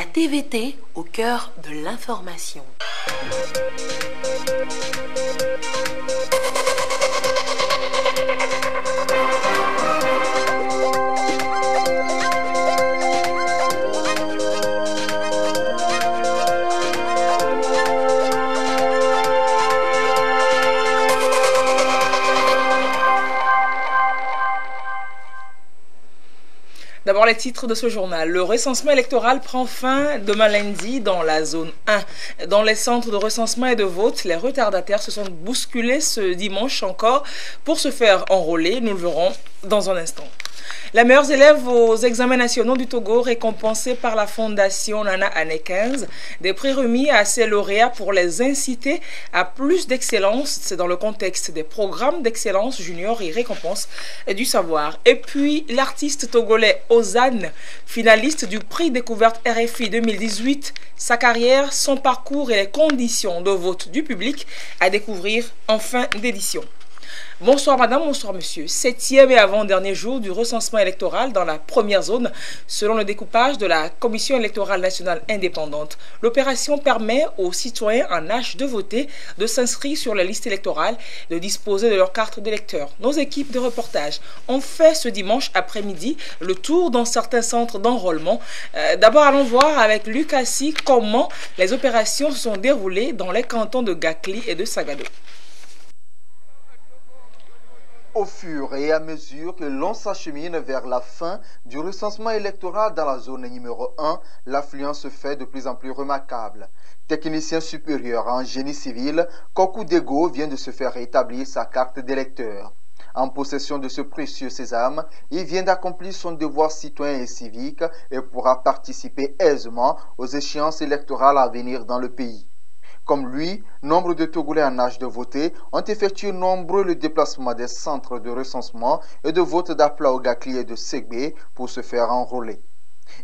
La TVT au cœur de l'information. D'abord les titres de ce journal. Le recensement électoral prend fin demain lundi dans la zone 1. Dans les centres de recensement et de vote, les retardataires se sont bousculés ce dimanche encore pour se faire enrôler. Nous le verrons dans un instant. Les meilleurs élèves aux examens nationaux du Togo récompensés par la fondation Nana Année 15, des prix remis à ces lauréats pour les inciter à plus d'excellence. C'est dans le contexte des programmes d'excellence junior et récompense du savoir. Et puis l'artiste togolais Ozane, finaliste du prix découverte RFI 2018, sa carrière, son parcours et les conditions de vote du public à découvrir en fin d'édition. Bonsoir madame, bonsoir monsieur. 7e et avant-dernier jour du recensement électoral dans la première zone, selon le découpage de la Commission électorale nationale indépendante. L'opération permet aux citoyens en âge de voter de s'inscrire sur la liste électorale, de disposer de leur carte d'électeur. Nos équipes de reportage ont fait ce dimanche après-midi le tour dans certains centres d'enrôlement. D'abord, allons voir avec Lucas Si comment les opérations se sont déroulées dans les cantons de Gakli et de Sagado. Au fur et à mesure que l'on s'achemine vers la fin du recensement électoral dans la zone numéro 1, l'affluence se fait de plus en plus remarquable. Technicien supérieur en génie civil, Kokou Dego vient de se faire établir sa carte d'électeur. En possession de ce précieux sésame, il vient d'accomplir son devoir citoyen et civique et pourra participer aisément aux échéances électorales à venir dans le pays. Comme lui, nombre de Togolais en âge de voter ont effectué nombreux le déplacement des centres de recensement et de vote d'Apla au Gakli et de Segbe pour se faire enrôler.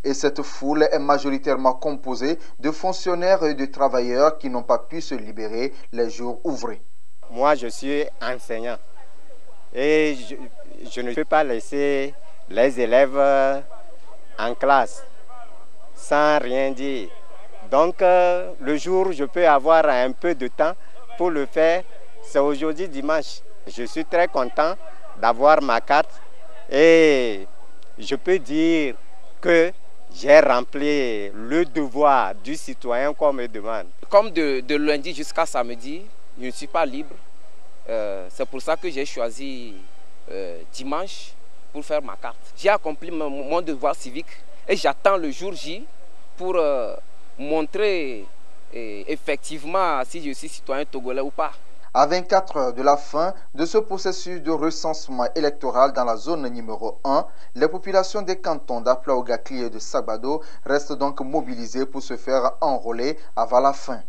Et cette foule est majoritairement composée de fonctionnaires et de travailleurs qui n'ont pas pu se libérer les jours ouvrés. Moi, je suis enseignant et je ne peux pas laisser les élèves en classe sans rien dire. Donc, le jour où je peux avoir un peu de temps pour le faire, c'est aujourd'hui dimanche. Je suis très content d'avoir ma carte et je peux dire que j'ai rempli le devoir du citoyen qu'on me demande. Comme de lundi jusqu'à samedi, je ne suis pas libre. C'est pour ça que j'ai choisi dimanche pour faire ma carte. J'ai accompli mon devoir civique et j'attends le jour J pour montrer effectivement si je suis citoyen togolais ou pas. À 24 heures de la fin de ce processus de recensement électoral dans la zone numéro 1, les populations des cantons d'Apla au Gakli et de Sagado restent donc mobilisées pour se faire enrôler avant la fin.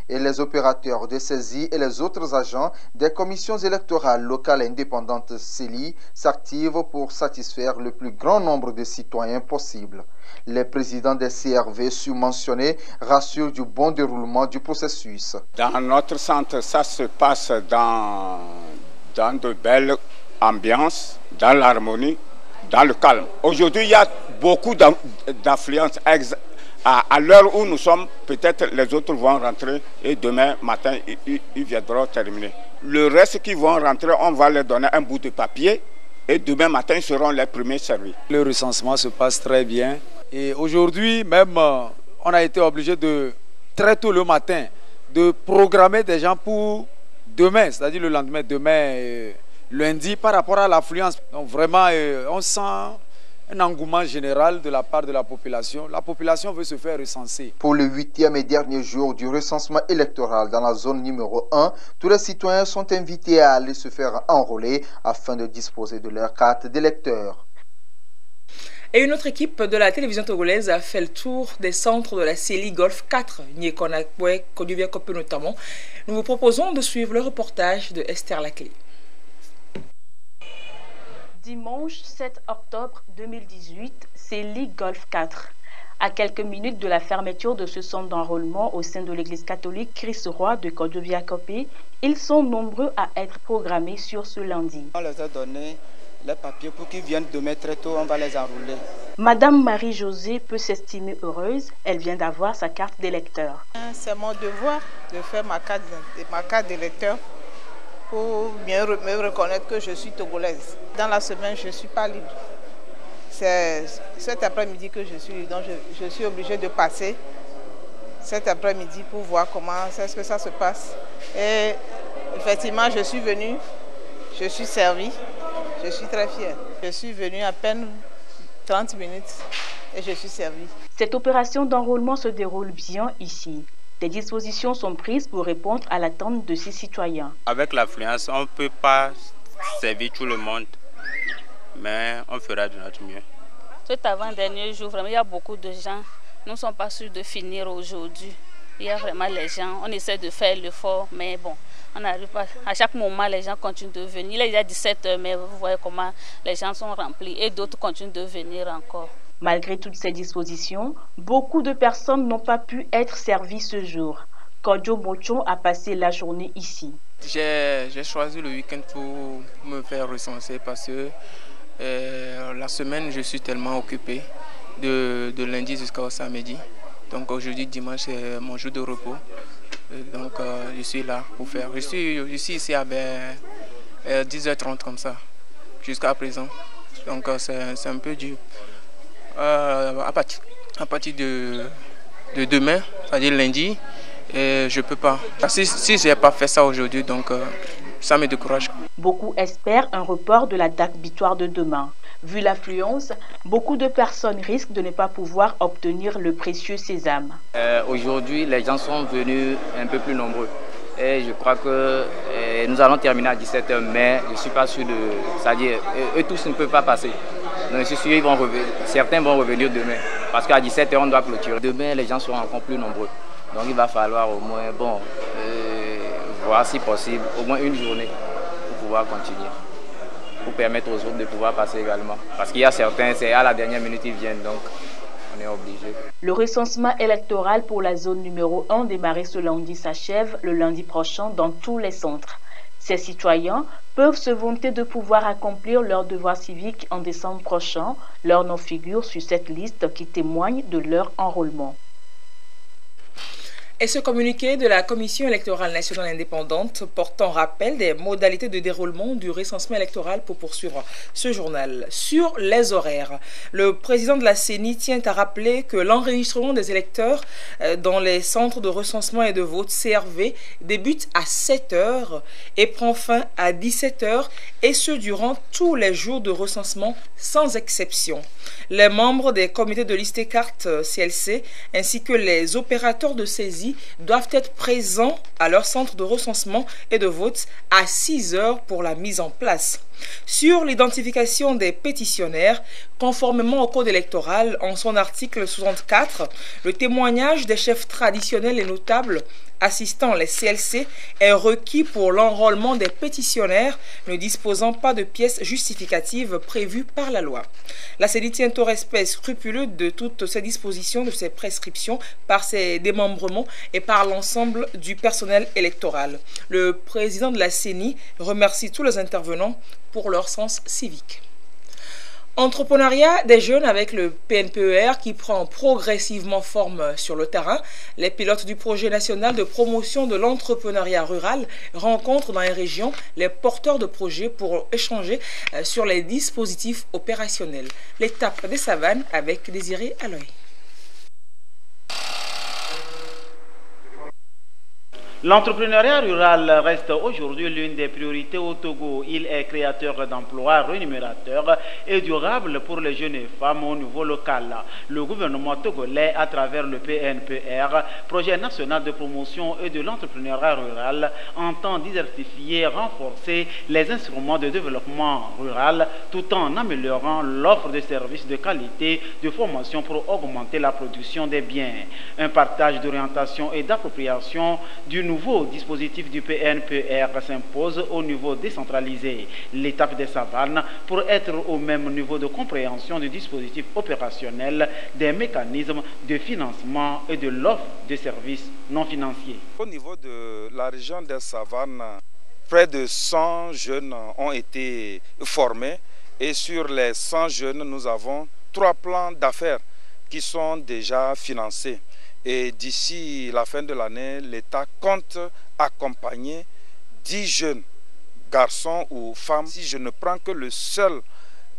Et les opérateurs de saisie et les autres agents des commissions électorales locales indépendantes CELI s'activent pour satisfaire le plus grand nombre de citoyens possible. Les présidents des CRV surmentionnés rassurent du bon déroulement du processus. Dans notre centre, ça se passe dans de belles ambiances, dans l'harmonie, dans le calme. Aujourd'hui, il y a beaucoup d'affluence. À l'heure où nous sommes, peut-être les autres vont rentrer et demain matin, ils viendront terminer. Le reste qui vont rentrer, on va leur donner un bout de papier et demain matin, ils seront les premiers servis. Le recensement se passe très bien et aujourd'hui même, on a été obligé de, très tôt le matin, de programmer des gens pour demain, c'est-à-dire le lendemain, demain, lundi, par rapport à l'affluence. Donc vraiment, on sent un engouement général de la part de la population. La population veut se faire recenser. Pour le 8e et dernier jour du recensement électoral dans la zone numéro 1, tous les citoyens sont invités à aller se faire enrôler afin de disposer de leur carte d'électeur. Et une autre équipe de la télévision togolaise a fait le tour des centres de la CELI Golf 4, Niekonakwe, Koduvia-Kopé notamment. Nous vous proposons de suivre le reportage de Esther Laclé. Dimanche 7 octobre 2018, CELI Golf 4. À quelques minutes de la fermeture de ce centre d'enrôlement au sein de l'église catholique Christ-Roi de Koduvia-Kopé, ils sont nombreux à être programmés sur ce lundi. On les a donné les papiers pour qu'ils viennent demain très tôt, on va les enrouler. Madame Marie-Josée peut s'estimer heureuse, elle vient d'avoir sa carte d'électeur. C'est mon devoir de faire ma carte d'électeur pour bien me reconnaître que je suis togolaise. Dans la semaine, je ne suis pas libre. C'est cet après-midi que je suis libre, donc je suis obligée de passer cet après-midi pour voir comment est-ce que ça se passe. Et effectivement, je suis venue, je suis servie, je suis très fière. Je suis venue à peine 30 minutes et je suis servie. Cette opération d'enrôlement se déroule bien ici. Des dispositions sont prises pour répondre à l'attente de ces citoyens. Avec l'affluence, on ne peut pas servir tout le monde, mais on fera de notre mieux. Cet avant-dernier jour, vraiment, il y a beaucoup de gens. Nous ne sommes pas sûrs de finir aujourd'hui. Il y a vraiment les gens, on essaie de faire l'effort, mais bon, on n'arrive pas. À chaque moment, les gens continuent de venir. Il est déjà 17 h, mais vous voyez comment les gens sont remplis et d'autres continuent de venir encore. Malgré toutes ces dispositions, beaucoup de personnes n'ont pas pu être servies ce jour. Kodjo Mochon a passé la journée ici. J'ai choisi le week-end pour me faire recenser parce que la semaine, je suis tellement occupé de lundi jusqu'au samedi. Donc aujourd'hui, dimanche, c'est mon jour de repos. Donc je suis là pour faire. Je suis ici à 10h30 comme ça, jusqu'à présent. Donc c'est un peu dur. À partir de demain, c'est-à-dire lundi, je ne peux pas. Si je n'ai pas fait ça aujourd'hui, donc ça me décourage. Beaucoup espèrent un report de la date butoir de demain. Vu l'affluence, beaucoup de personnes risquent de ne pas pouvoir obtenir le précieux sésame. Aujourd'hui, les gens sont venus un peu plus nombreux. Et je crois que nous allons terminer à 17 h, mais je ne suis pas sûr de... C'est-à-dire, eux tous ne peuvent pas passer. Donc je suis sûr certains vont revenir demain. Parce qu'à 17 h, on doit clôturer. Demain, les gens seront encore plus nombreux. Donc il va falloir au moins, voir si possible, au moins une journée pour pouvoir continuer. Pour permettre aux autres de pouvoir passer également. Parce qu'il y a certains, c'est à la dernière minute ils viennent, donc on est obligé. Le recensement électoral pour la zone numéro 1 démarré ce lundi s'achève le lundi prochain dans tous les centres. Ces citoyens peuvent se vanter de pouvoir accomplir leurs devoirs civiques en décembre prochain. Leur nom figure sur cette liste qui témoigne de leur enrôlement. Et ce communiqué de la Commission électorale nationale indépendante portant rappel des modalités de déroulement du recensement électoral pour poursuivre ce journal. Sur les horaires, le président de la CENI tient à rappeler que l'enregistrement des électeurs dans les centres de recensement et de vote CRV débute à 7 h et prend fin à 17 h, et ce durant tous les jours de recensement sans exception. Les membres des comités de liste et carte CLC ainsi que les opérateurs de saisie doivent être présents à leur centre de recensement et de vote à 6 h pour la mise en place. Sur l'identification des pétitionnaires, conformément au code électoral, en son article 64, le témoignage des chefs traditionnels et notables assistant les CLC est requis pour l'enrôlement des pétitionnaires ne disposant pas de pièces justificatives prévues par la loi. La CENI tient au respect scrupuleux de toutes ces dispositions, de ces prescriptions, par ses démembrements et par l'ensemble du personnel électoral. Le président de la CENI remercie tous les intervenants pour leur sens civique. Entrepreneuriat des jeunes avec le PNPER qui prend progressivement forme sur le terrain. Les pilotes du projet national de promotion de l'entrepreneuriat rural rencontrent dans les régions les porteurs de projets pour échanger sur les dispositifs opérationnels. L'étape des savanes avec Désiré Aloy. L'entrepreneuriat rural reste aujourd'hui l'une des priorités au Togo. Il est créateur d'emplois, rémunérateur et durable pour les jeunes et femmes au niveau local. Le gouvernement togolais, à travers le PNPR, projet national de promotion et de l'entrepreneuriat rural, entend diversifier, renforcer les instruments de développement rural tout en améliorant l'offre de services de qualité de formation pour augmenter la production des biens. Un partage d'orientation et d'appropriation du nouveau dispositif du PNPR s'impose au niveau décentralisé. L'étape des savanes pour être au même niveau de compréhension du dispositif opérationnel, des mécanismes de financement et de l'offre de services non financiers. Au niveau de la région des savanes, près de 100 jeunes ont été formés Et sur les 100 jeunes, nous avons 3 plans d'affaires qui sont déjà financés. Et d'ici la fin de l'année, l'État compte accompagner 10 jeunes, garçons ou femmes. Si je ne prends que le seul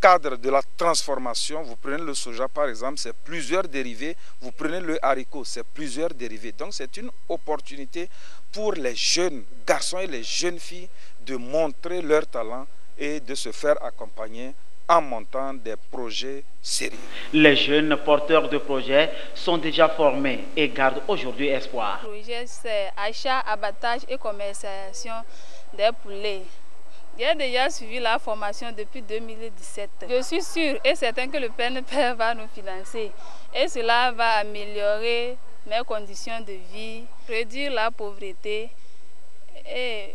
cadre de la transformation, vous prenez le soja par exemple, c'est plusieurs dérivés, vous prenez le haricot, c'est plusieurs dérivés. Donc c'est une opportunité pour les jeunes garçons et les jeunes filles de montrer leur talent et de se faire accompagner en montant des projets sérieux. Les jeunes porteurs de projets sont déjà formés et gardent aujourd'hui espoir. Le projet, c'est achat, abattage et commercialisation des poulets. J'ai déjà suivi la formation depuis 2017. Je suis sûre et certain que le PNPR va nous financer et cela va améliorer mes conditions de vie, réduire la pauvreté et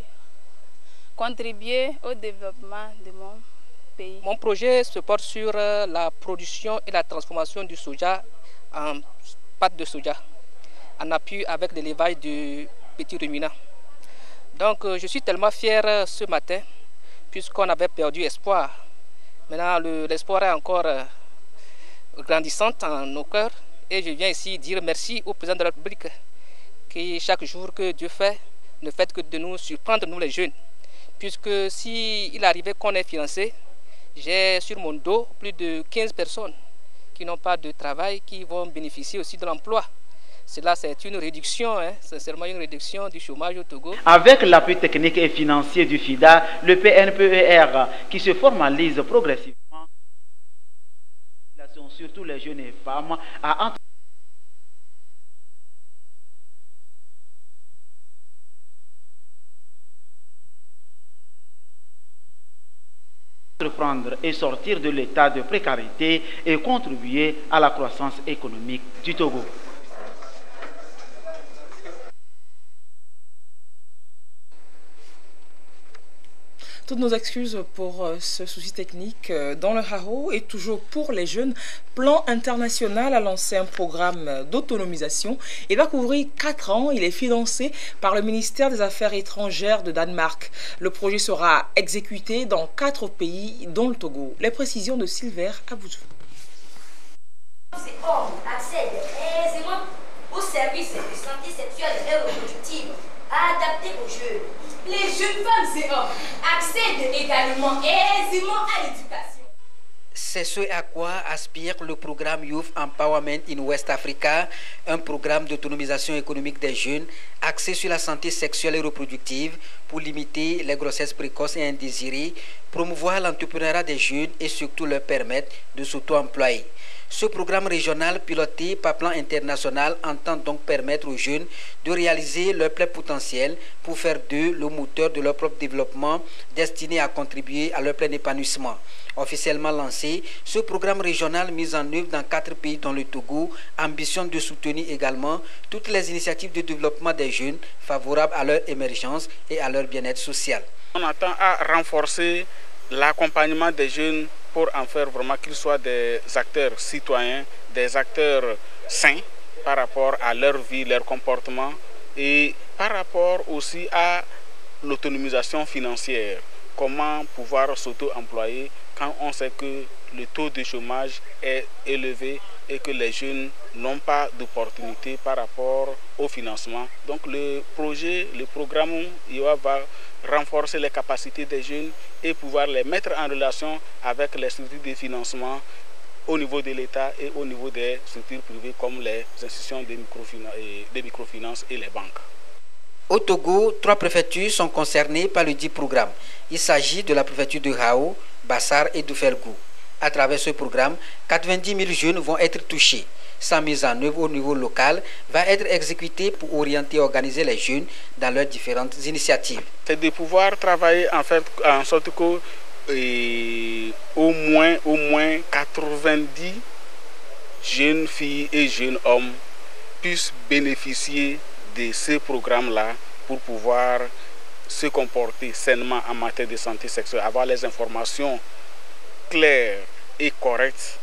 contribuer au développement de mon pays. Mon projet se porte sur la production et la transformation du soja en pâte de soja, en appui avec l'élevage de petits ruminants. Donc je suis tellement fier ce matin, puisqu'on avait perdu espoir. Maintenant l'espoir est encore grandissant en nos cœurs. Et je viens ici dire merci au président de la République, qui chaque jour que Dieu fait, ne fait que de nous surprendre, nous les jeunes. Puisque s'il arrivait qu'on est financé, j'ai sur mon dos plus de 15 personnes qui n'ont pas de travail, qui vont bénéficier aussi de l'emploi. Cela, c'est une réduction, sincèrement une réduction du chômage au Togo. Avec l'appui technique et financier du FIDA, le PNPER, qui se formalise progressivement, surtout les jeunes et femmes, à entreprendre et sortir de l'état de précarité et contribuer à la croissance économique du Togo. Toutes nos excuses pour ce souci technique dans le Haro et toujours pour les jeunes. Plan International a lancé un programme d'autonomisation. Il va couvrir 4 ans. Il est financé par le ministère des Affaires étrangères de Danemark. Le projet sera exécuté dans 4 pays, dont le Togo. Les précisions de Silver Aboudou. Ces hommes accèdent aisément aux services de santé sexuelle et reproductive adaptés aux jeunes. Les jeunes femmes et hommes accèdent également aisément à l'éducation. C'est ce à quoi aspire le programme Youth Empowerment in West Africa, un programme d'autonomisation économique des jeunes axé sur la santé sexuelle et reproductive pour limiter les grossesses précoces et indésirées, promouvoir l'entrepreneuriat des jeunes et surtout leur permettre de s'auto-employer. Ce programme régional piloté par Plan International entend donc permettre aux jeunes de réaliser leur plein potentiel pour faire d'eux le moteur de leur propre développement destiné à contribuer à leur plein épanouissement. Officiellement lancé, ce programme régional mis en œuvre dans 4 pays dont le Togo ambitionne de soutenir également toutes les initiatives de développement des jeunes favorables à leur émergence et à leur bien-être social. On attend à renforcer l'accompagnement des jeunes pour en faire vraiment qu'ils soient des acteurs citoyens, des acteurs sains par rapport à leur vie, leur comportement et par rapport aussi à l'autonomisation financière. Comment pouvoir s'auto-employer quand on sait que le taux de chômage est élevé et que les jeunes n'ont pas d'opportunité par rapport au financement. Donc le programme IOA va renforcer les capacités des jeunes et pouvoir les mettre en relation avec les structures de financement au niveau de l'État et au niveau des structures privées comme les institutions de microfinance et les banques. Au Togo, 3 préfectures sont concernées par le dit programme. Il s'agit de la préfecture de Hao, Bassar et d'Oufelgou. À travers ce programme, 90 000 jeunes vont être touchés. Sa mise en œuvre au niveau local va être exécutée pour orienter et organiser les jeunes dans leurs différentes initiatives. C'est de pouvoir travailler en sorte que au moins 90 jeunes filles et jeunes hommes puissent bénéficier de ce programme-là pour pouvoir se comporter sainement en matière de santé sexuelle, avoir les informations claires et correctes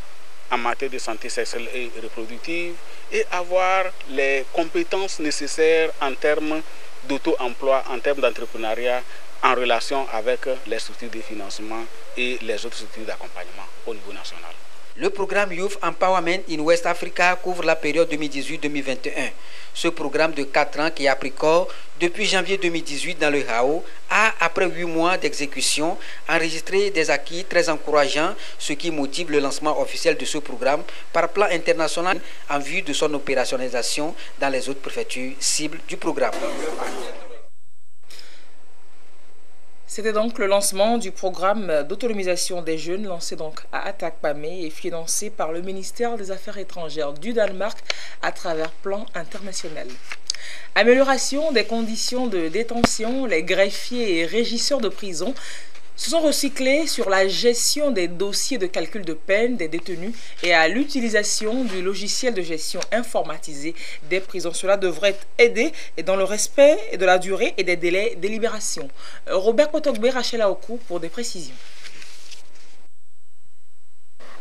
en matière de santé sexuelle et reproductive et avoir les compétences nécessaires en termes d'auto-emploi, en termes d'entrepreneuriat en relation avec les structures de financement et les autres structures d'accompagnement au niveau national. Le programme Youth Empowerment in West Africa couvre la période 2018-2021. Ce programme de 4 ans qui a pris corps depuis janvier 2018 dans le Hao a, après 8 mois d'exécution, enregistré des acquis très encourageants, ce qui motive le lancement officiel de ce programme par plan international en vue de son opérationnalisation dans les autres préfectures cibles du programme. C'était donc le lancement du programme d'autonomisation des jeunes lancé donc à Atakpamé et financé par le ministère des Affaires étrangères du Danemark à travers plan international. Amélioration des conditions de détention, les greffiers et régisseurs de prison se sont recyclés sur la gestion des dossiers de calcul de peine des détenus et à l'utilisation du logiciel de gestion informatisé des prisons. Cela devrait aider dans le respect de la durée et des délais de libération. Robert Potogbe, Rachel Aokou pour des précisions.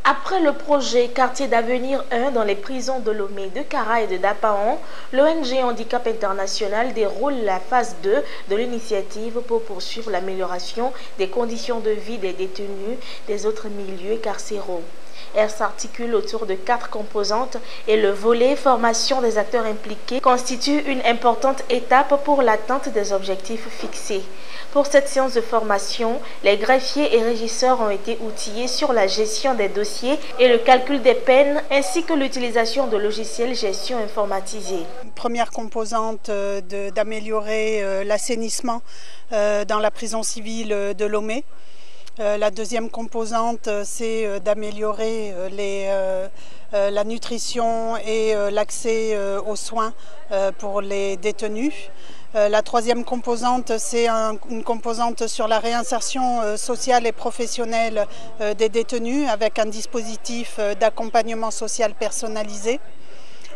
Après le projet Quartier d'avenir 1 dans les prisons de Lomé, de Kara et de Dapaon, l'ONG Handicap International déroule la phase 2 de l'initiative pour poursuivre l'amélioration des conditions de vie des détenus des autres milieux carcéraux. Elle s'articule autour de 4 composantes et le volet formation des acteurs impliqués constitue une importante étape pour l'atteinte des objectifs fixés. Pour cette séance de formation, les greffiers et régisseurs ont été outillés sur la gestion des dossiers et le calcul des peines ainsi que l'utilisation de logiciels gestion informatisés. Première composante d'améliorer l'assainissement dans la prison civile de Lomé. La deuxième composante, c'est d'améliorer la nutrition et l'accès aux soins pour les détenus. La troisième composante, c'est une composante sur la réinsertion sociale et professionnelle des détenus avec un dispositif d'accompagnement social personnalisé.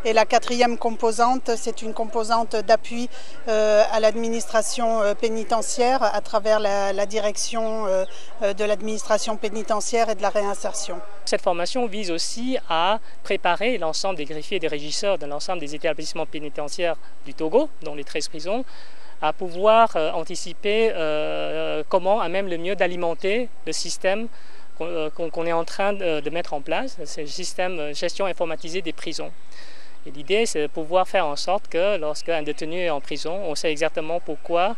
Et la quatrième composante, c'est une composante d'appui à l'administration pénitentiaire à travers la direction de l'administration pénitentiaire et de la réinsertion. Cette formation vise aussi à préparer l'ensemble des greffiers et des régisseurs de l'ensemble des établissements pénitentiaires du Togo, dont les 13 prisons, à pouvoir anticiper comment, à même le mieux, d'alimenter le système qu'on est en train de mettre en place, c'est le système gestion informatisée des prisons. L'idée, c'est de pouvoir faire en sorte que lorsqu'un détenu est en prison, on sait exactement pourquoi,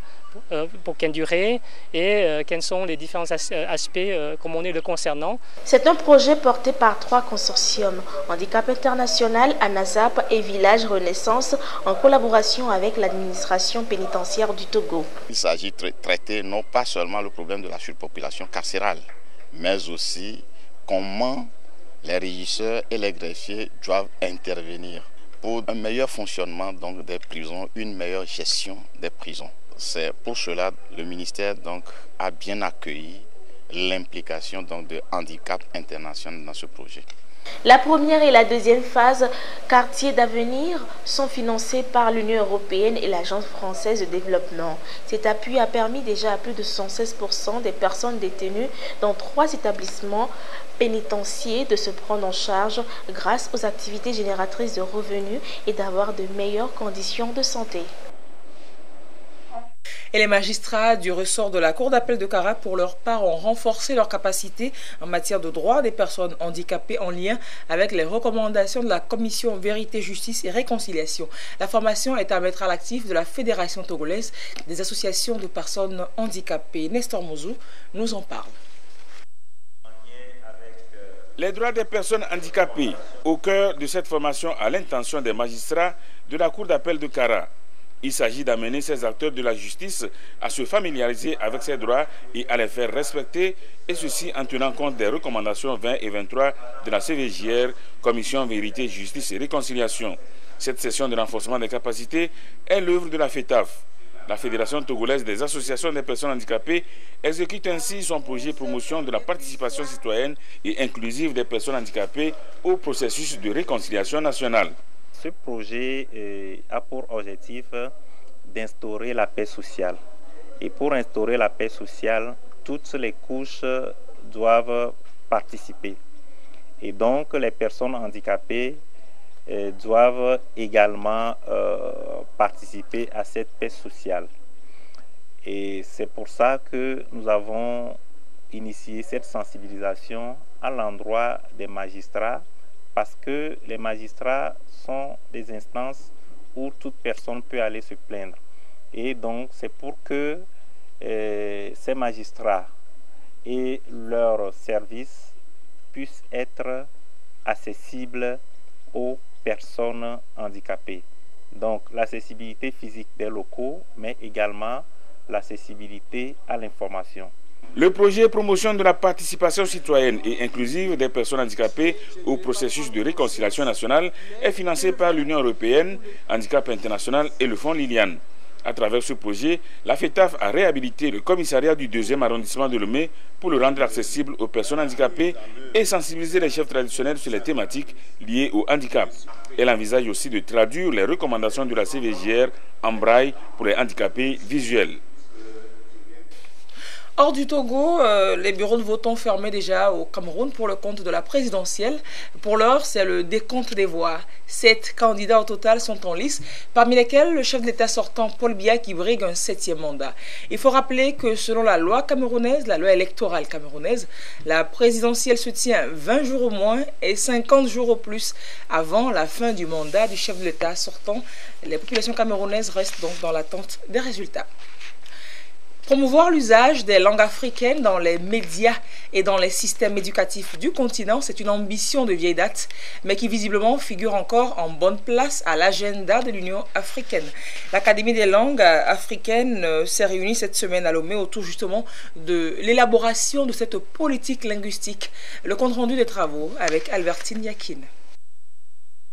pour quelle durée et quels sont les différents aspects comme on est le concernant. C'est un projet porté par 3 consortiums, Handicap International, ANASAP et Village Renaissance, en collaboration avec l'administration pénitentiaire du Togo. Il s'agit de traiter non pas seulement le problème de la surpopulation carcérale, mais aussi comment les régisseurs et les greffiers doivent intervenir pour un meilleur fonctionnement donc, des prisons, une meilleure gestion des prisons. C'est pour cela que le ministère donc, a bien accueilli l'implication de Handicap International dans ce projet. La première et la deuxième phase Quartier d'avenir sont financées par l'Union européenne et l'Agence française de développement. Cet appui a permis déjà à plus de 116% des personnes détenues dans 3 établissements pénitentiaires de se prendre en charge grâce aux activités génératrices de revenus et d'avoir de meilleures conditions de santé. Et les magistrats du ressort de la Cour d'appel de Kara, pour leur part, ont renforcé leurs capacités en matière de droits des personnes handicapées en lien avec les recommandations de la Commission Vérité, Justice et Réconciliation. La formation est à mettre à l'actif de la Fédération togolaise des associations de personnes handicapées. Nestor Mouzou nous en parle. Les droits des personnes handicapées au cœur de cette formation à l'intention des magistrats de la Cour d'appel de Kara. Il s'agit d'amener ces acteurs de la justice à se familiariser avec ces droits et à les faire respecter, et ceci en tenant compte des recommandations 20 et 23 de la CVJR, Commission Vérité, Justice et Réconciliation. Cette session de renforcement des capacités est l'œuvre de la FETAF. La Fédération togolaise des associations des personnes handicapées exécute ainsi son projet promotion de la participation citoyenne et inclusive des personnes handicapées au processus de réconciliation nationale. Ce projet a pour objectif d'instaurer la paix sociale. Et pour instaurer la paix sociale, toutes les couches doivent participer. Et donc les personnes handicapées doivent également participer à cette paix sociale. Et c'est pour ça que nous avons initié cette sensibilisation à l'endroit des magistrats, parce que les magistrats sont des instances où toute personne peut aller se plaindre. Et donc c'est pour que ces magistrats et leurs services puissent être accessibles aux personnes handicapées. Donc l'accessibilité physique des locaux, mais également l'accessibilité à l'information. Le projet promotion de la participation citoyenne et inclusive des personnes handicapées au processus de réconciliation nationale est financé par l'Union européenne, Handicap International et le Fonds Liliane. À travers ce projet, la FETAF a réhabilité le commissariat du 2e arrondissement de Lomé pour le rendre accessible aux personnes handicapées et sensibiliser les chefs traditionnels sur les thématiques liées au handicap. Elle envisage aussi de traduire les recommandations de la CVJR en braille pour les handicapés visuels. Hors du Togo, les bureaux de vote ont fermé déjà au Cameroun pour le compte de la présidentielle. Pour l'heure, c'est le décompte des voix. 7 candidats au total sont en lice, parmi lesquels le chef de l'État sortant Paul Biya qui brigue un 7e mandat. Il faut rappeler que selon la loi camerounaise, la loi électorale camerounaise, la présidentielle se tient 20 jours au moins et 50 jours au plus avant la fin du mandat du chef de l'État sortant. Les populations camerounaises restent donc dans l'attente des résultats. Promouvoir l'usage des langues africaines dans les médias et dans les systèmes éducatifs du continent, c'est une ambition de vieille date, mais qui visiblement figure encore en bonne place à l'agenda de l'Union africaine. L'Académie des langues africaines s'est réunie cette semaine à Lomé autour justement de l'élaboration de cette politique linguistique. Le compte-rendu des travaux avec Albertine Yakine.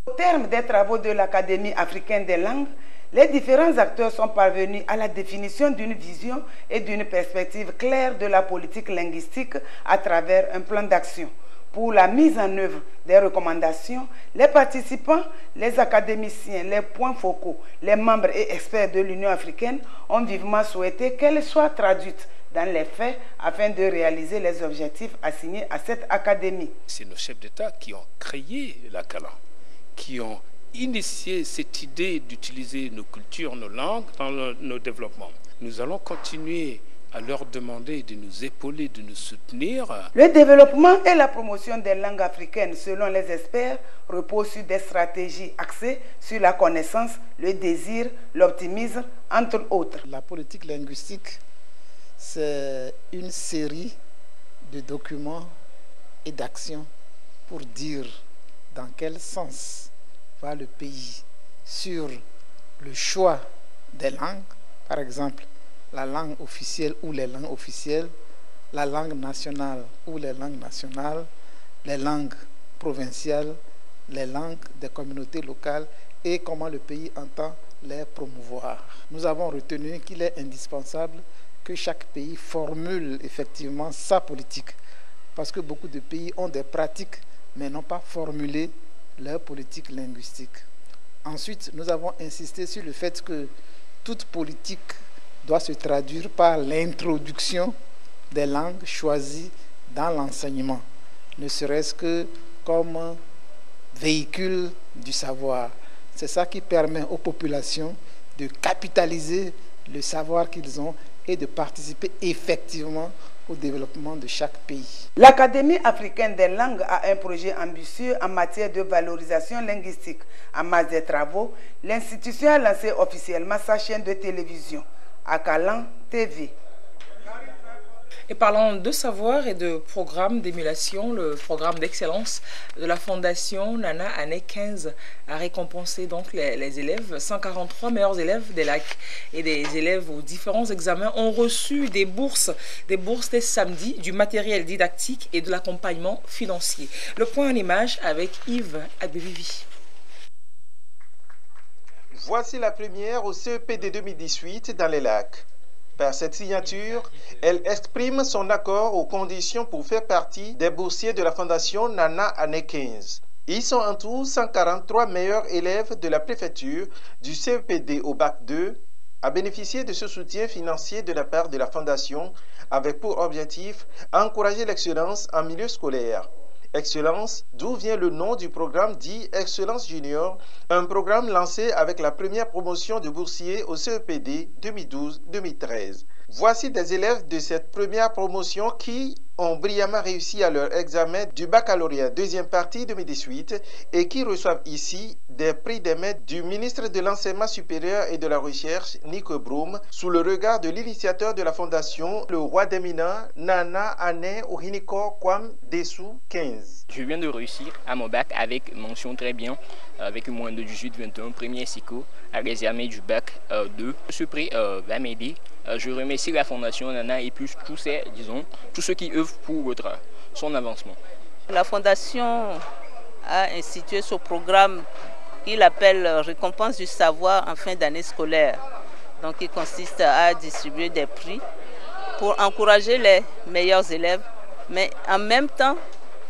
Au terme des travaux de l'Académie africaine des langues, les différents acteurs sont parvenus à la définition d'une vision et d'une perspective claire de la politique linguistique à travers un plan d'action. Pour la mise en œuvre des recommandations, les participants, les académiciens, les points focaux, les membres et experts de l'Union africaine ont vivement souhaité qu'elles soient traduites dans les faits afin de réaliser les objectifs assignés à cette académie. C'est nos chefs d'État qui ont créé la CALA, qui ont initier cette idée d'utiliser nos cultures, nos langues dans nos développements. Nous allons continuer à leur demander de nous épauler, de nous soutenir. Le développement et la promotion des langues africaines, selon les experts, reposent sur des stratégies axées sur la connaissance, le désir, l'optimisme, entre autres. La politique linguistique, c'est une série de documents et d'actions pour dire dans quel sens va le pays sur le choix des langues, par exemple la langue officielle ou les langues officielles, la langue nationale ou les langues nationales, les langues provinciales, les langues des communautés locales et comment le pays entend les promouvoir. Nous avons retenu qu'il est indispensable que chaque pays formule effectivement sa politique, parce que beaucoup de pays ont des pratiques mais n'ont pas formulé leur politique linguistique. Ensuite, nous avons insisté sur le fait que toute politique doit se traduire par l'introduction des langues choisies dans l'enseignement, ne serait-ce que comme véhicule du savoir. C'est ça qui permet aux populations de capitaliser le savoir qu'ils ont et de participer effectivement au développement de chaque pays. L'Académie africaine des langues a un projet ambitieux en matière de valorisation linguistique. En masse des travaux, l'institution a lancé officiellement sa chaîne de télévision, Akalan TV. Et parlant de savoir et de programme d'émulation, le programme d'excellence de la Fondation Nana Année 15 a récompensé donc les élèves. 143 meilleurs élèves des lacs et des élèves aux différents examens ont reçu des bourses dès samedi, du matériel didactique et de l'accompagnement financier. Le point en image avec Yves Abevivi. Voici la première au CEPD 2018 dans les lacs. Par cette signature, elle exprime son accord aux conditions pour faire partie des boursiers de la Fondation Nana Année 15. Ils sont en tout 143 meilleurs élèves de la préfecture du CEPD au bac 2 à bénéficier de ce soutien financier de la part de la Fondation avec pour objectif encourager l'excellence en milieu scolaire. Excellence, d'où vient le nom du programme dit Excellence Junior, un programme lancé avec la première promotion de boursiers au CEPD 2012-2013. Voici des élèves de cette première promotion qui ont brillamment réussi à leur examen du baccalauréat deuxième partie 2018 et qui reçoivent ici des prix des mains du ministre de l'Enseignement supérieur et de la Recherche, Nico Broom, sous le regard de l'initiateur de la fondation, le roi d'Emina, Nana Ane Ohiniko Kwam Dessou 15. Je viens de réussir à mon bac avec mention très bien, avec une moyenne de 18-21, premier psycho, à l'examen du bac 2. Ce prix va m'aider. Je remercie la fondation Nana et plus tous ceux qui œuvrent pour son avancement. La fondation a institué ce programme qu'il appelle récompense du savoir en fin d'année scolaire. Donc il consiste à distribuer des prix pour encourager les meilleurs élèves, mais en même temps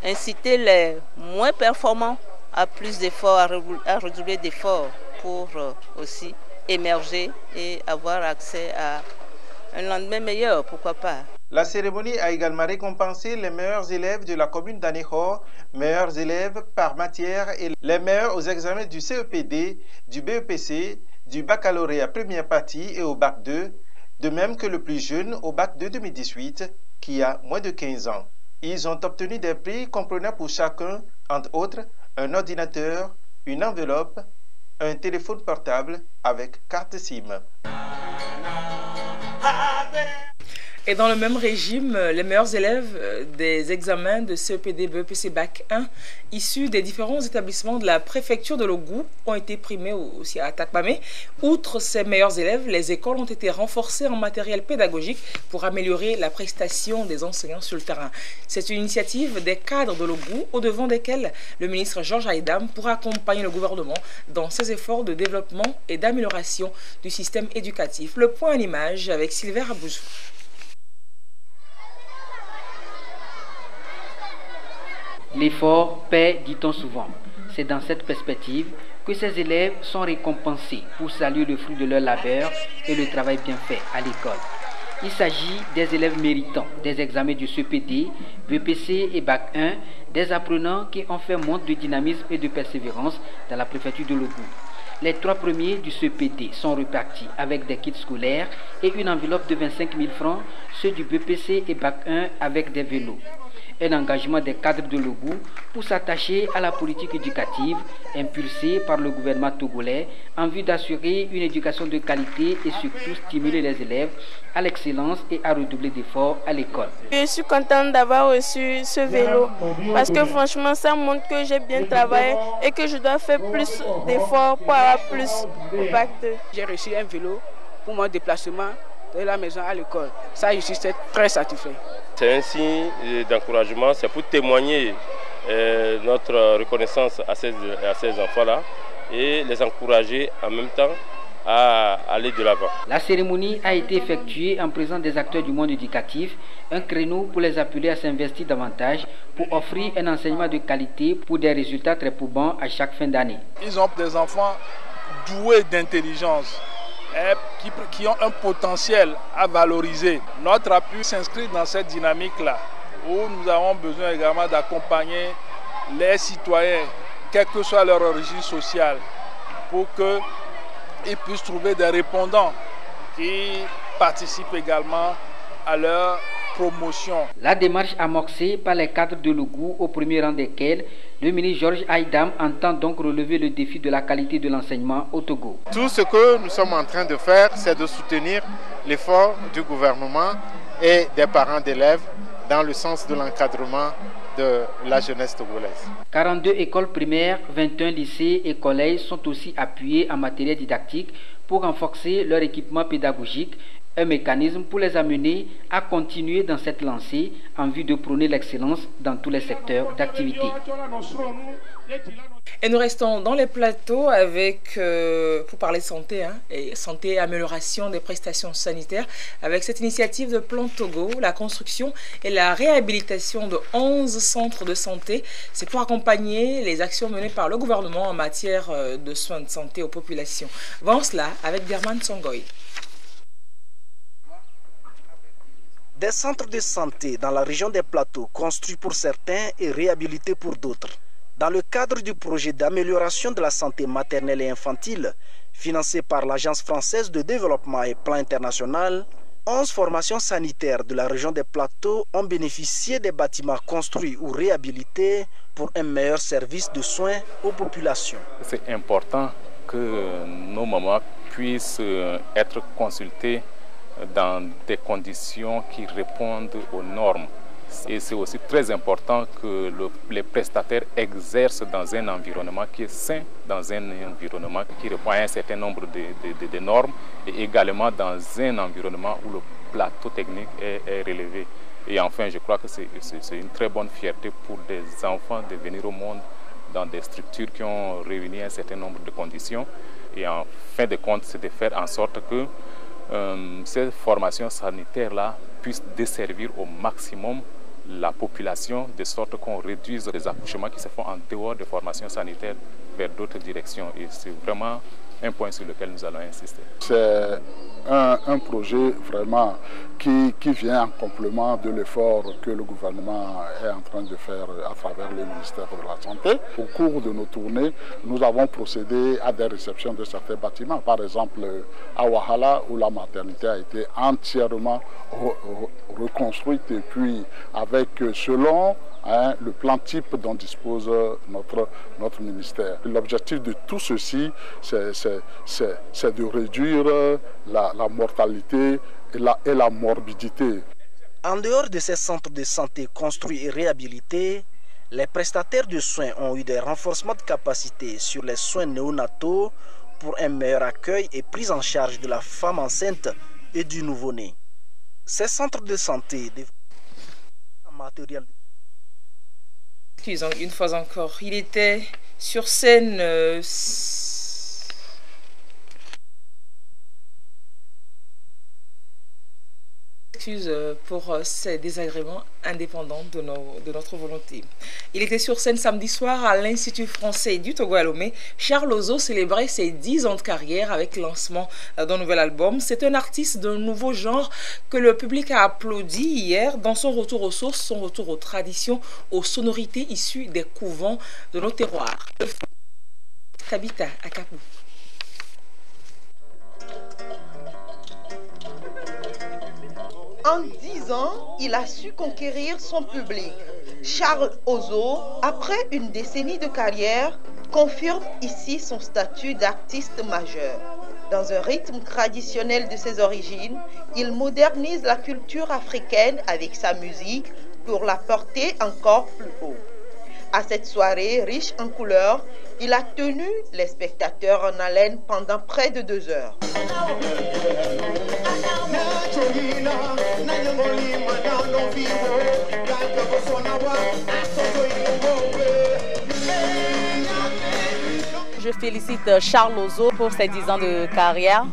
inciter les moins performants à plus d'efforts, à redoubler d'efforts pour aussi émerger et avoir accès à un lendemain meilleur, pourquoi pas. La cérémonie a également récompensé les meilleurs élèves de la commune d'Anéhor, meilleurs élèves par matière et les meilleurs aux examens du CEPD, du BEPC, du baccalauréat première partie et au bac 2, de même que le plus jeune au bac de 2018 qui a moins de 15 ans. Ils ont obtenu des prix comprenant pour chacun, entre autres, un ordinateur, une enveloppe, un téléphone portable avec carte SIM. Et dans le même régime, les meilleurs élèves des examens de CEPD, BEPC, Bac 1, issus des différents établissements de la préfecture de Logou, ont été primés aussi à Takpamé. Outre ces meilleurs élèves, les écoles ont été renforcées en matériel pédagogique pour améliorer la prestation des enseignants sur le terrain. C'est une initiative des cadres de Logou, au devant desquels le ministre Georges Aïdam pourra accompagner le gouvernement dans ses efforts de développement et d'amélioration du système éducatif. Le point en image avec Sylvain Abouzou. L'effort paie, dit-on souvent. C'est dans cette perspective que ces élèves sont récompensés pour saluer le fruit de leur labeur et le travail bien fait à l'école. Il s'agit des élèves méritants des examens du CEPD, BEPC et Bac 1, des apprenants qui ont fait montre de dynamisme et de persévérance dans la préfecture de Logou. Les 3 premiers du CEPD sont repartis avec des kits scolaires et une enveloppe de 25 000 francs, ceux du BEPC et Bac 1 avec des vélos. Un engagement des cadres de Logou pour s'attacher à la politique éducative impulsée par le gouvernement togolais en vue d'assurer une éducation de qualité et surtout stimuler les élèves à l'excellence et à redoubler d'efforts à l'école. Je suis contente d'avoir reçu ce vélo parce que franchement ça montre que j'ai bien travaillé et que je dois faire plus d'efforts pour avoir plus au bac 2. J'ai reçu un vélo pour mon déplacement de la maison à l'école. Ça, je suis très satisfait. C'est un signe d'encouragement, c'est pour témoigner notre reconnaissance à ces enfants-là et les encourager en même temps à aller de l'avant. La cérémonie a été effectuée en présence des acteurs du monde éducatif, un créneau pour les appeler à s'investir davantage pour offrir un enseignement de qualité pour des résultats très probants à chaque fin d'année. Ils ont des enfants doués d'intelligence, qui ont un potentiel à valoriser. Notre appui s'inscrit dans cette dynamique-là, où nous avons besoin également d'accompagner les citoyens, quelle que soit leur origine sociale, pour qu'ils puissent trouver des répondants qui participent également à leur promotion. La démarche amorcée par les cadres de Logou, au premier rang desquels le ministre Georges Aïdam entend donc relever le défi de la qualité de l'enseignement au Togo. Tout ce que nous sommes en train de faire, c'est de soutenir l'effort du gouvernement et des parents d'élèves dans le sens de l'encadrement de la jeunesse togolaise. 42 écoles primaires, 21 lycées et collèges sont aussi appuyés en matériel didactique pour renforcer leur équipement pédagogique, un mécanisme pour les amener à continuer dans cette lancée en vue de prôner l'excellence dans tous les secteurs d'activité. Et nous restons dans les plateaux avec, pour parler santé, santé et amélioration des prestations sanitaires, avec cette initiative de Plan Togo, la construction et la réhabilitation de 11 centres de santé. C'est pour accompagner les actions menées par le gouvernement en matière de soins de santé aux populations. Avant cela, avec Derman Songoy. Des centres de santé dans la région des plateaux, construits pour certains et réhabilités pour d'autres. Dans le cadre du projet d'amélioration de la santé maternelle et infantile, financé par l'Agence française de développement et plan international, 11 formations sanitaires de la région des Plateaux ont bénéficié des bâtiments construits ou réhabilités pour un meilleur service de soins aux populations. C'est important que nos mamans puissent être consultées dans des conditions qui répondent aux normes. Et c'est aussi très important que les prestataires exercent dans un environnement qui est sain, dans un environnement qui répond à un certain nombre de normes et également dans un environnement où le plateau technique est relevé. Et enfin, je crois que c'est une très bonne fierté pour des enfants de venir au monde dans des structures qui ont réuni un certain nombre de conditions. Et en fin de compte, c'est de faire en sorte que ces formations sanitaires-là puissent desservir au maximum la population, de sorte qu'on réduise les accouchements qui se font en dehors des formations sanitaires vers d'autres directions. Et c'est vraiment un point sur lequel nous allons insister. C'est un projet vraiment qui vient en complément de l'effort que le gouvernement est en train de faire à travers le ministère de la Santé. Au cours de nos tournées, nous avons procédé à des réceptions de certains bâtiments. Par exemple, à Wahala, où la maternité a été entièrement reconstruite et puis avec, selon le plan type dont dispose notre ministère. L'objectif de tout ceci, c'est de réduire la mortalité et la morbidité. En dehors de ces centres de santé construits et réhabilités, les prestataires de soins ont eu des renforcements de capacité sur les soins néonataux pour un meilleur accueil et prise en charge de la femme enceinte et du nouveau-né. Ces centres de santé développent un matériel. Excusez-moi, une fois encore, il était sur scène pour ces désagréments indépendants de notre volonté. Il était sur scène samedi soir à l'Institut français du Togo à Lomé. Charles Ozo célébrait ses 10 ans de carrière avec le lancement d'un nouvel album. C'est un artiste d'un nouveau genre que le public a applaudi hier dans son retour aux sources, son retour aux traditions, aux sonorités issues des couvents de nos terroirs. Tabita Akapou. En 10 ans, il a su conquérir son public. Charles Ozo, après une décennie de carrière, confirme ici son statut d'artiste majeur. Dans un rythme traditionnel de ses origines, il modernise la culture africaine avec sa musique pour la porter encore plus haut. À cette soirée riche en couleurs, il a tenu les spectateurs en haleine pendant près de 2 heures. Je félicite Charles Ozo pour ses 10 ans de carrière.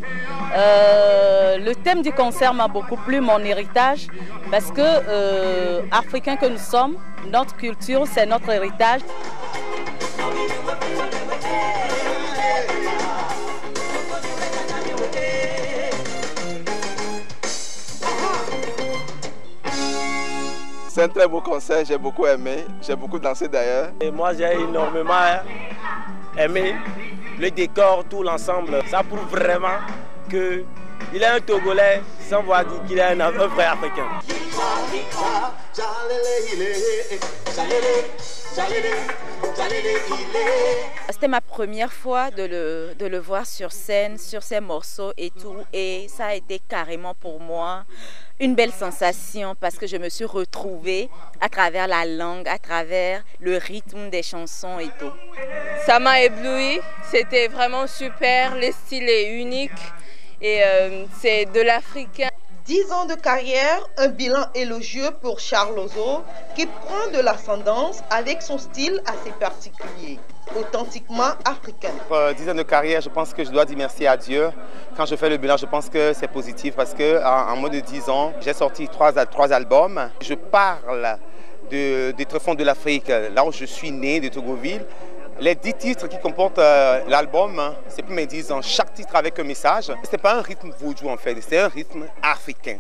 Le thème du concert m'a beaucoup plu, mon héritage, parce que africains que nous sommes, notre culture, c'est notre héritage. C'est un très beau concert, j'ai beaucoup aimé, j'ai beaucoup dansé d'ailleurs. Et moi j'ai énormément aimé le décor, tout l'ensemble. Ça prouve vraiment qu'il est un Togolais sans voir dire qu'il est un vrai Africain. C'était ma première fois de le voir sur scène, sur ses morceaux et tout. Et ça a été carrément pour moi une belle sensation parce que je me suis retrouvée à travers la langue, à travers le rythme des chansons et tout. Ça m'a ébloui, c'était vraiment super, le style est unique et c'est de l'africain. 10 ans de carrière, un bilan élogieux pour Charles Ozo qui prend de l'ascendance avec son style assez particulier, authentiquement africain. Pour 10 ans de carrière, je pense que je dois dire merci à Dieu. Quand je fais le bilan, je pense que c'est positif parce qu'en moins de 10 ans, j'ai sorti 3 albums. Je parle des tréfonds de l'Afrique, là où je suis né, de Togoville. Les 10 titres qui comportent l'album, c'est pour mes 10 ans, chaque titre avec un message. Ce n'est pas un rythme vaudou en fait, c'est un rythme africain.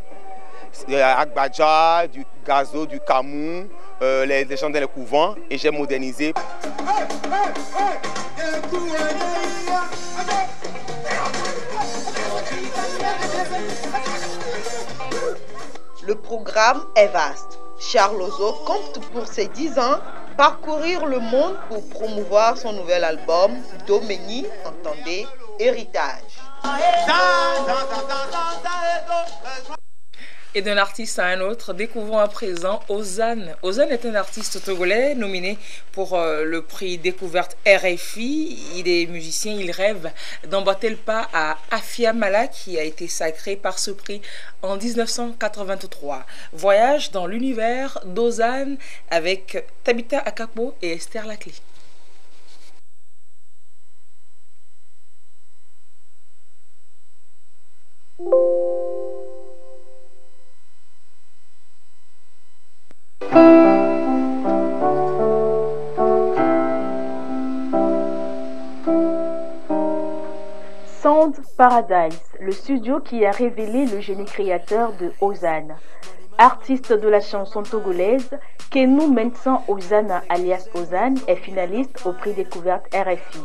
Agbadja, du Gazo, du Kamou, les gens dans les couvents, et j'ai modernisé. Le programme est vaste. Charles Ozo compte pour ses 10 ans parcourir le monde pour promouvoir son nouvel album Doménie, entendez, Héritage. Et d'un artiste à un autre, découvrons à présent Ozane. Ozane est un artiste togolais nominé pour le prix Découverte RFI. Il est musicien, il rêve d'emboîter le pas à Afia Mala qui a été sacré par ce prix en 1983. Voyage dans l'univers d'Ozane avec Tabitha Akapo et Esther Laclé. Sound Paradise, le studio qui a révélé le génie créateur de Ozane. Artiste de la chanson togolaise, Kenou Mensan Ozana alias Ozane est finaliste au prix Découverte RFI.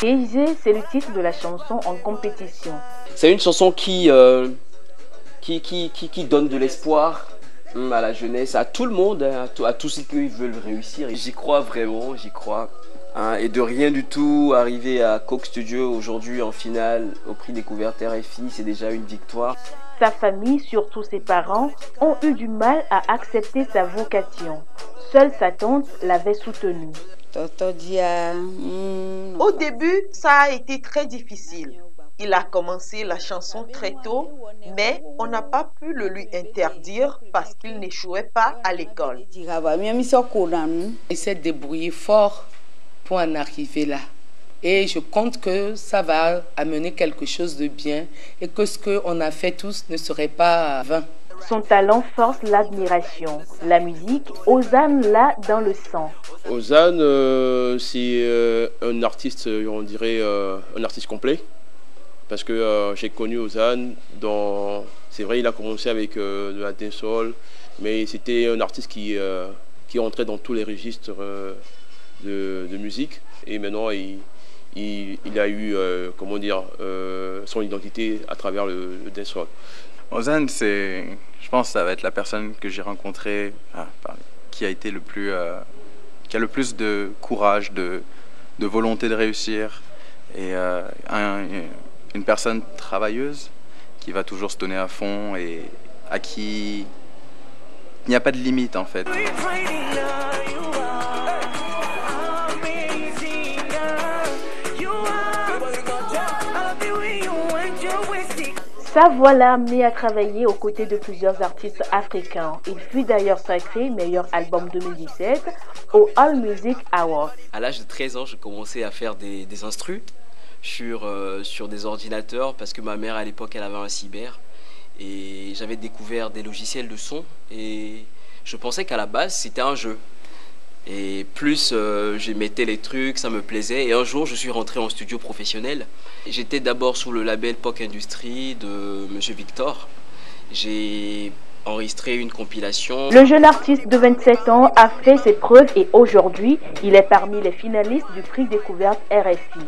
Easy, c'est le titre de la chanson en compétition. C'est une chanson qui donne de l'espoir à la jeunesse, à tout le monde, à tous ceux qui veulent réussir. J'y crois vraiment, j'y crois. Et de rien du tout, arriver à Coke Studio aujourd'hui en finale au prix Découverte RFI, c'est déjà une victoire. Sa famille, surtout ses parents, ont eu du mal à accepter sa vocation. Seule sa tante l'avait soutenue. Au début, ça a été très difficile. Il a commencé la chanson très tôt, mais on n'a pas pu le lui interdire parce qu'il n'échouait pas à l'école. Il s'est débrouillé fort pour en arriver là. Et je compte que ça va amener quelque chose de bien et que ce qu'on a fait tous ne serait pas vain. Son talent force l'admiration. La musique, Ozane l'a dans le sang. Ozane, c'est un artiste, on dirait un artiste complet. Parce que j'ai connu Ozane, c'est vrai, il a commencé avec de la dancehall, mais c'était un artiste qui entrait dans tous les registres de musique. Et maintenant, il a eu, comment dire, son identité à travers le dancehall. Ozane, je pense que ça va être la personne que j'ai rencontrée qui a été qui a le plus de courage, de volonté de réussir et une personne travailleuse qui va toujours se donner à fond et à qui il n'y a pas de limite en fait. Sa voix l'a amené à travailler aux côtés de plusieurs artistes africains. Il fut d'ailleurs sacré meilleur album 2017 au All Music Awards. À l'âge de 13 ans, j'ai commencé à faire des instrus sur des ordinateurs parce que ma mère à l'époque elle avait un cyber et j'avais découvert des logiciels de son et je pensais qu'à la base c'était un jeu. Et plus je mettais les trucs, ça me plaisait. Et un jour, je suis rentré en studio professionnel. J'étais d'abord sous le label POC Industrie de Monsieur Victor. J'ai enregistré une compilation. Le jeune artiste de 27 ans a fait ses preuves et aujourd'hui, il est parmi les finalistes du prix Découverte RFI.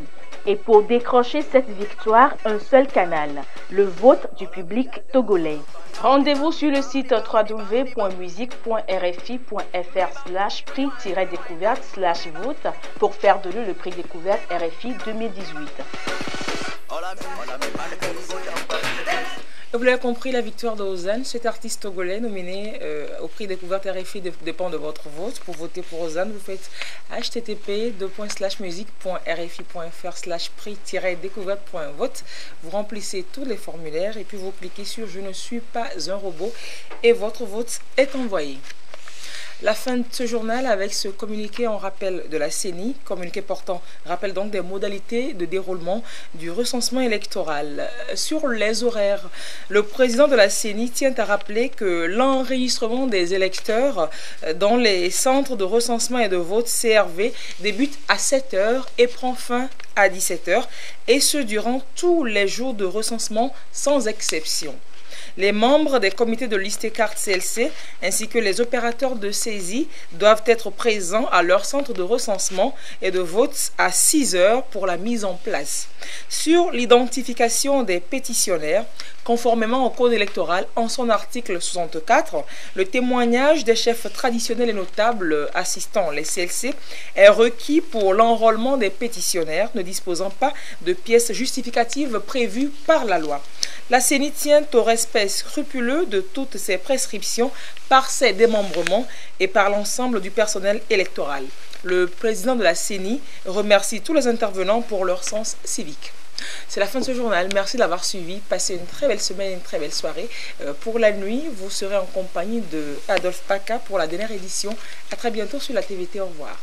Et pour décrocher cette victoire, un seul canal, le vote du public togolais. Rendez-vous sur le site www.musique.rfi.fr/prix-découverte/vote pour faire de lui le prix Découverte RFI 2018. Vous l'avez compris, la victoire de Ozane, cet artiste togolais nominé au prix Découverte RFI dépend de votre vote. Pour voter pour Ozane, vous faites http://musique.rfi.fr/prix-découverte.vote. Vous remplissez tous les formulaires et puis vous cliquez sur « Je ne suis pas un robot » et votre vote est envoyé. La fin de ce journal avec ce communiqué en rappel de la CENI, communiqué portant rappel donc des modalités de déroulement du recensement électoral. Sur les horaires, le président de la CENI tient à rappeler que l'enregistrement des électeurs dans les centres de recensement et de vote CRV débute à 7h et prend fin à 17h, et ce durant tous les jours de recensement sans exception. Les membres des comités de liste carte CLC ainsi que les opérateurs de saisie doivent être présents à leur centre de recensement et de vote à 6 heures pour la mise en place. Sur l'identification des pétitionnaires, conformément au code électoral, en son article 64, le témoignage des chefs traditionnels et notables assistant les CLC est requis pour l'enrôlement des pétitionnaires ne disposant pas de pièces justificatives prévues par la loi. La CENI tient au respect scrupuleux de toutes ces prescriptions par ses démembrements et par l'ensemble du personnel électoral. Le président de la CENI remercie tous les intervenants pour leur sens civique. C'est la fin de ce journal. Merci de l'avoir suivi. Passez une très belle semaine et une très belle soirée. Pour la nuit, vous serez en compagnie de Adolphe Paca pour la dernière édition. À très bientôt sur la TVT. Au revoir.